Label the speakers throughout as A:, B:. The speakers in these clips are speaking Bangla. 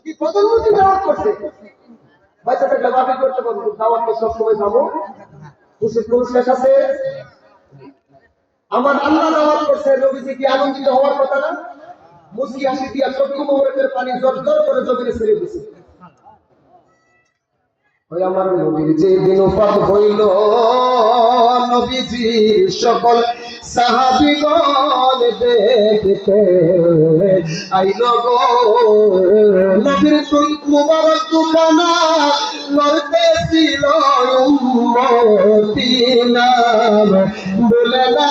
A: কি প্রধানমন্ত্রী দাওয়াত করছে বাচ্চা থাকলে বাপি করতে পারবো দাওয়াত তো সবসময় যাবো খুশি কোন শেষ আছে আমার আল্লাহ দাওয়াত করছে নবীজি কি আনন্দিত হওয়ার কথা না মুসকি হাসি দিয়া চক্ষু মোহরের পানি জোর জোর করে জমিনে ছেড়ে দিছে ওই আমার নবীর যে দিন উপাদ হইল নবীজি সকল সাহাবীগণ দেখতে আইল গো নবীর মুবারক দুখানা লড়তেছিল উম্মতি নাম বলে না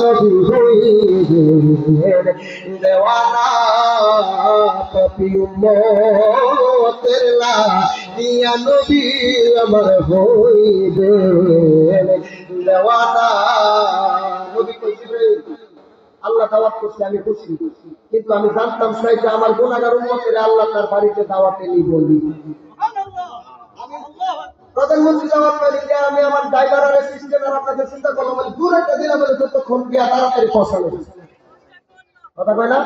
A: নবী হইলেন দেওয়ানা পাপী উম্মতের লা ইয়া নবী আমার হইবেন দেওয়ানা নবী কই জিবরাইল আল্লাহ দাওয়াত করছে আমি খুশি কিন্তু আমি জানতাম সাইতে আমার গুনাহগার উম্মতের আল্লাহ তার বাড়িতে দাওয়াতে নিয়ে বলি সুবহানাল্লাহ প্রধানমন্ত্রী দাওয়াত পাইলে যে আমি আমার ড্রাইভার আর অ্যাসিস্ট্যান্ট আর আপনাদের চিন্তা করলাম বলে দূর একটা দিলাম বলে ততক্ষণ গিয়া তাড়াতাড়ি পৌঁছানো কথা কয় না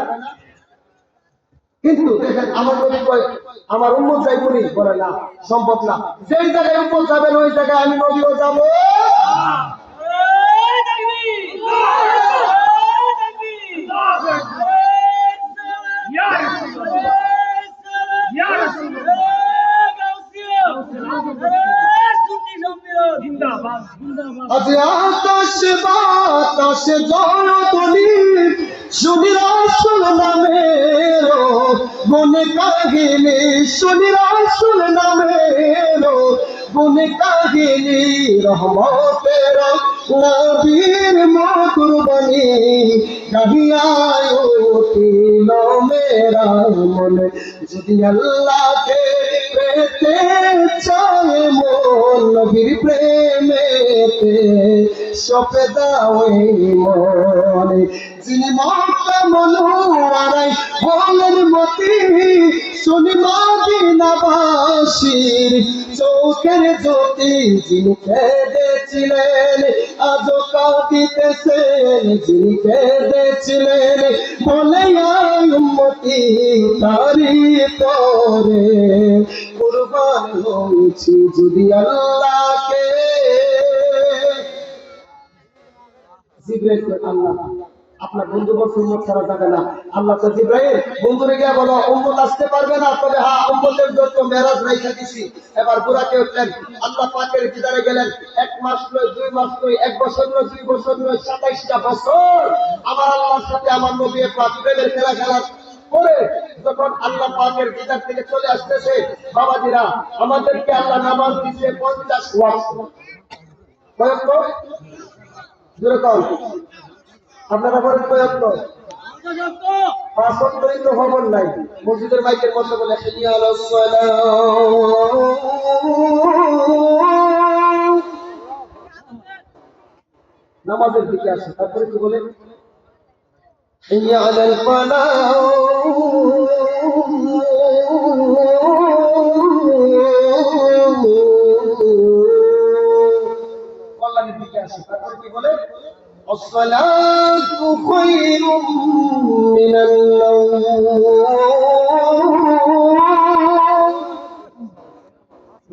A: কিন্তু দেখেন আমার নবী কয় আমার উম্মত যাইবনি বলে না সম্ভব না যেই জায়গায় উম্মত যাবেন ওই জায়গায় আমি নবীও যাব আজ আকাশ বাতাস জয়ধ্বনি শুনি রাসূল নামের মনে কাহিনী শুনি রাসূল নামের মনে কাহিনী রহমতের নবীর মধুর বাণী গাহিয়ায় উঠিল মেরা মনে যদি আল্লাহকে পেতে চায় মন নবীর প্রেমেতে সপে দাও মনে যিনি মক্কা মনোয়ারায় হলেন মতি শুনি মদিনাবাসীর চোখের জ্যোতি যিনি কেঁদেছিলেন আজও কাঁদিতেছেন যিনি কেঁদেছিলেন বলে উম্মতি তারি পরে কুরবান হয়েছি যদি আল্লাহকে জিবরাইল আল্লাহ আপনার বন্ধু বলছে উম্মত ছাড়া যাবে না আল্লাহ তো জিবরাইল বন্ধুরে গিয়ে বলো উম্মত আসতে পারবে না তবে হ্যাঁ উম্মতের জন্য মেরাজ রাইখা দিছি এবার বুড়াকে উঠলেন আল্লাহ পাকের দিদারে গেলেন 1 মাস নয় 2 মাস নয় 1 বছর নয় 2 বছর নয় 27টা বছর আমার আল্লাহর সাথে আমার নবী পাক প্রেমের খেলা খেলা পরে যখন আল্লাহ পাকের দিদার থেকে চলে আসতেছে বাবাজিরা আমাদেরকে আল্লাহ নামাজ দিয়েছে 50 ওয়াক্ত কত যেরকম আপনারা বলেন কয়েকত 5 ওয়াক্তই তো খবর নাই মসজিদের মাইকের মধ্যে বলে হাইয়া আলাস সালাহ নামাজের দিকে আসে তারপরে কি বলে হাইয়া আলাল ফালাহ কল্যাণের দিকে আসে তারপরে কি বলে الصلاة خير من النوم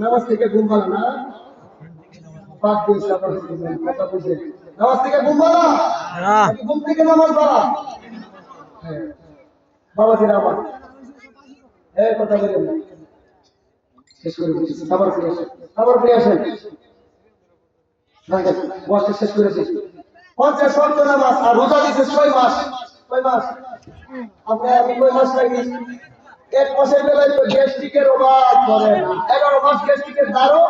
A: নামাজ থেকে ঘুম ভালো না পাক দিন সকাল কথা বুঝে নামাজ থেকে ঘুম ভালো না ঘুম থেকে নামাজ ভালো বাবা জি নামাজ এই কথা বলেন শেষ করে দিচ্ছি খাবার ফিরে আসেন বসে শেষ করে দিচ্ছি 50 ওয়াক্ত নামাজ আর রোজা দিছে 6 মাস আমরা আমি 6 মাস লাগি 1 মাসের বেলায় তো গ্যাস্ট্রিকের অভাব করে না 11 মাস গ্যাস্ট্রিকের দারো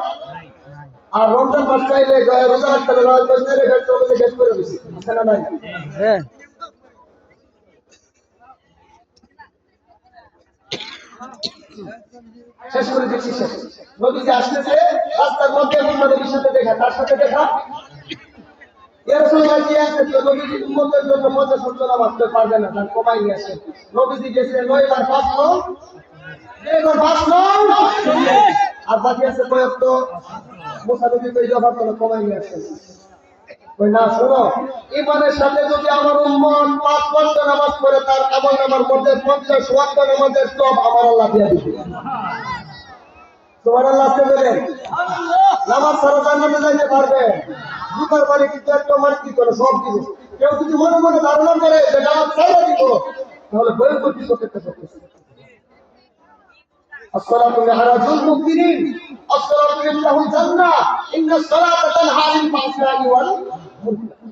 A: আর রমজান মাস চাইলে রোজা রাখতে হবে রোজা মাস ধরে খেতে হবে শেষ করে দিছি আছে না নাই হ্যাঁ শেষ করে দিচ্ছি নবীজি আসতেছে রাস্তার মধ্যে নবীর সাথে দেখা তার সাথে দেখা নবীজি উম্মতের জন্য 50 ওয়াক্ত নামাজ পড়তে পারবে না তার কমাই নিয়ে আসে নবীজি গেছে 9 বার 5 আর বাকি আছে কয়েক তো মুসা নবী তো জবাব করে কমাই নিয়ে আসে ওই না শোনো, ইমানের সাথে যদি আমার উম্মত 5 ওয়াক্ত নামাজ পড়ে তার আমলনামার মধ্যে 50 ওয়াক্ত নামাজের সব আমার আল্লাহ দিয়ে দিবে। সুবহানাল্লাহ বলেন। নামাজ ছাড়া জান্নাতে যাইতে পারবে? দুটার বাড়ি কিন্তু একটা মার কি করে সব দিব। কেউ যদি মনে মনে ধারণা করে যে নামাজ ছাড়া দিব, তাহলে ভয়ঙ্কর কিছু করতে পারতেছে। الصلاة معراج المؤمنين الصلاة له الجنة إن الصلاة تنهى عن الفحشاء والمنكر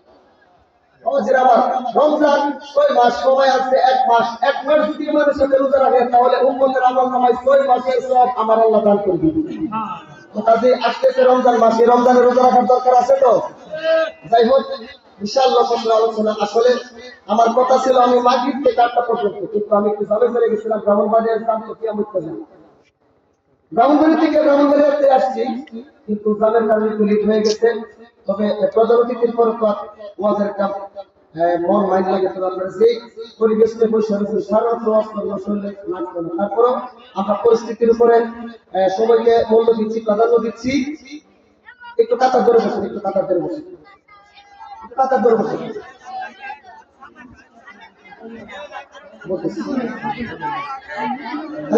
A: রমজান 6 মাস সময় আছে, 1 মাস যদি ইমানের সাথে রোজা রাখে তাহলে উম্মতের আমলনামায় 6 মাসের সওয়াব আমার আল্লাহ দান করে দিবেন। তো কাজে আসতেছে রমজান মাস, এই রমজানে রোজা রাখার দরকার আছে তো। যাই হোক ইনশাআল্লাহ আলোচনা। আসলে আমার কথা ছিল আমি মাগরিব থেকে 8টা পর্যন্ত, কিন্তু আমি একটু জামে ফেলে গেছিলাম ব্রাহ্মণবাড়িয়ার সামনে কিয়ামত বাজার। ব্রাহ্মণবাড়ি থেকে ব্রাহ্মণবাড়িয়াতে আসছি, কিন্তু জামের কারণে একটু লেট হয়ে গেছে। তবে প্রধান অতিথির পর তো ওয়াজের কাম মন মাইন্ড লাগে, তো আপনারা যে পরিবেশে বসে রয়েছে সারাত্র আসলে লাগবে না। তারপরও আমরা পরিস্থিতির উপরে সময়কে মূল্য দিচ্ছি, প্রাধান্য দিচ্ছি। একটু কাতার ধরে বসুন, একটু কাতার ধরে বসুন, একটু কাতার ধরে বসুন।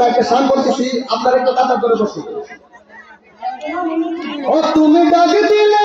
A: একটা শান বলতেছি, আপনার একটু কাতার ধরে বসুন। ও তুমি ডাক দিলে